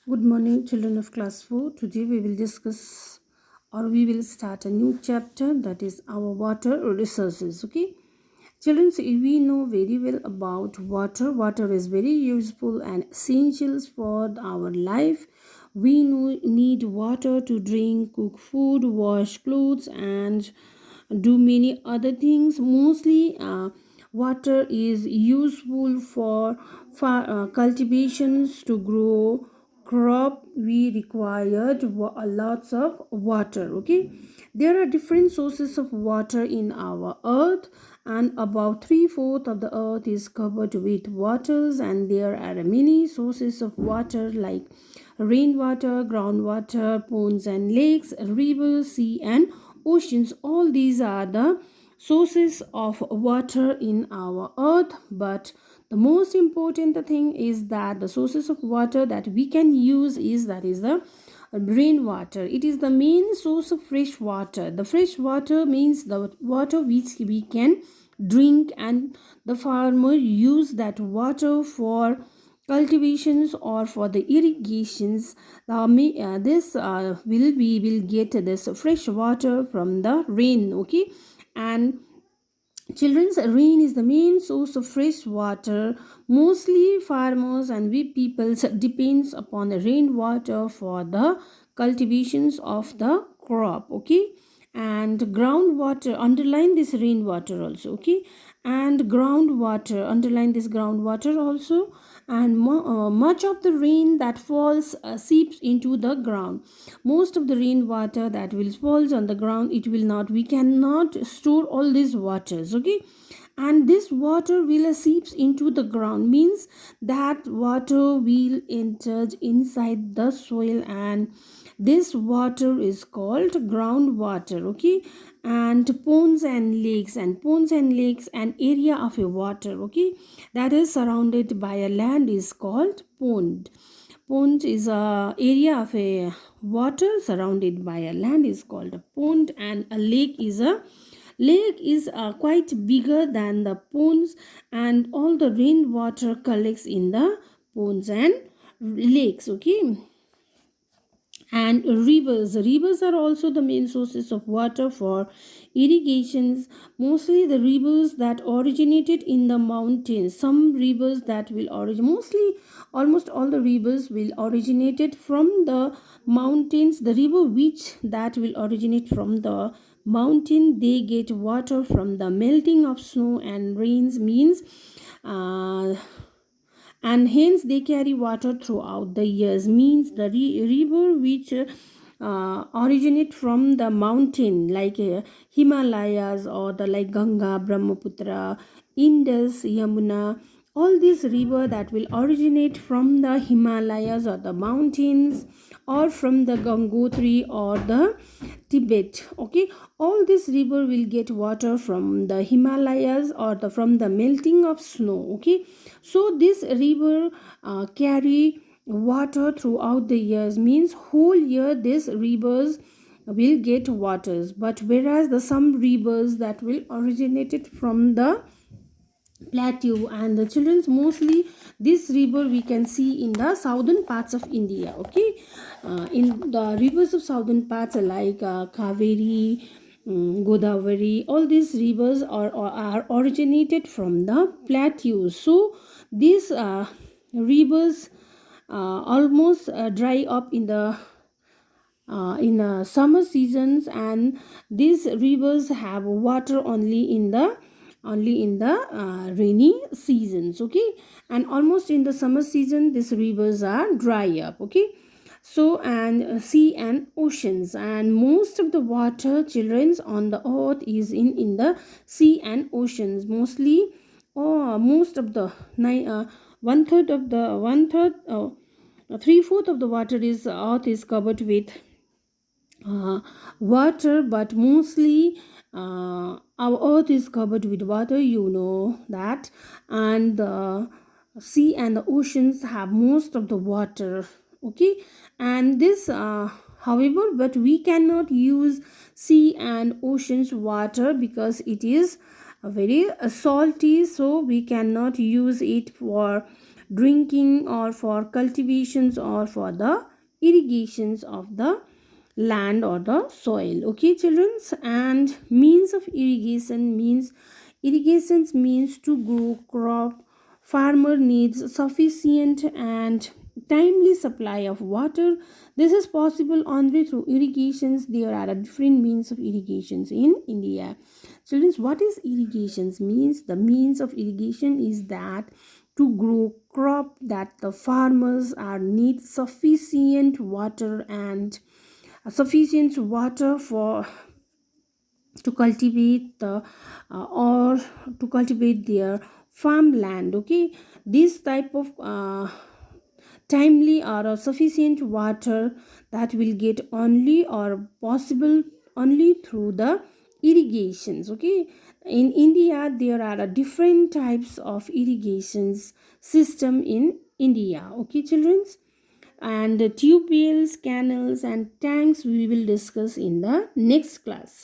Good morning, children of class 4. Today we will discuss or we will start a new chapter, that is our water resources. Okay, children, so we know very well about water. Water is very useful and essential for our life. We need water to drink, cook food, wash clothes, and do many other things. Mostly, water is useful for cultivations to grow crop. We required lots of water. Okay, there are different sources of water in our earth, and about three-fourths of the earth is covered with waters, and there are many sources of water like rainwater, groundwater, ponds and lakes, rivers, sea and oceans. All these are the sources of water in our earth, but the most important thing is that the sources of water that we can use is that is the rainwater. It is the main source of fresh water. The fresh water means the water which we can drink, and the farmer use that water for cultivations or for the irrigations. This will we will get this fresh water from the rain. Okay, and children's rain is the main source of fresh water. Mostly farmers and we peoples depends upon the rainwater for the cultivations of the crop. Okay, and groundwater, underline this rainwater also. Okay, and groundwater, underline this groundwater also. And much of the rain that falls seeps into the ground. Most of the rainwater that will falls on the ground, it will not, we cannot store all these waters. Okay, and this water will seeps into the ground, means that water will enter inside the soil, and this water is called groundwater. Okay, and ponds and lakes, an area of a water. Okay, that is surrounded by a land is called pond. Pond is a area of a water surrounded by a land is called a pond, and a lake is quite bigger than the ponds, and all the rainwater collects in the ponds and lakes. Okay, and rivers are also the main sources of water for irrigations. Mostly the rivers that originated in the mountains. Some rivers that will originate, mostly almost all the rivers will originated from the mountains. The river which that will originate from the mountain, they get water from the melting of snow and rains, means uh, and hence they carry water throughout the years, means the river which originate from the mountain like Himalayas, or the like Ganga, Brahmaputra, Indus, Yamuna. All these river that will originate from the Himalayas or the mountains, or from the Gangotri or the Tibet. Okay, all this river will get water from the Himalayas or from the melting of snow. Okay, so this river carry water throughout the years, means whole year these rivers will get waters. But whereas the some rivers that will originated from the plateau, and the children's mostly this river we can see in the southern parts of India. Okay, in the rivers of southern parts like Kaveri, Godavari, all these rivers are originated from the plateaus. So these rivers almost dry up in summer seasons, and these rivers have water only in the rainy seasons. Okay, and almost in the summer season these rivers are dry up. Okay, so and sea and oceans, and most of the water children's on the earth is in the sea and oceans. Mostly, or most of the one third of the one third three-fourth of the water is earth is covered with water, but mostly our earth is covered with water, you know that, and the sea and the oceans have most of the water. Okay, and this however, but we cannot use sea and oceans water because it is very salty, so we cannot use it for drinking or for cultivations or for the irrigations of the land or the soil. Okay, children. And means of irrigations means to grow crop. Farmer needs sufficient and timely supply of water. This is possible only through irrigations. There are different means of irrigations in India. Children, what is irrigations means? The means of irrigation is that to grow crop that the farmers are need sufficient water for to cultivate or to cultivate their farmland. Okay, this type of timely or sufficient water that will get only or possible only through the irrigations. Okay, in India there are different types of irrigations system in India. Okay, children. And tube wells, canals and tanks we will discuss in the next class.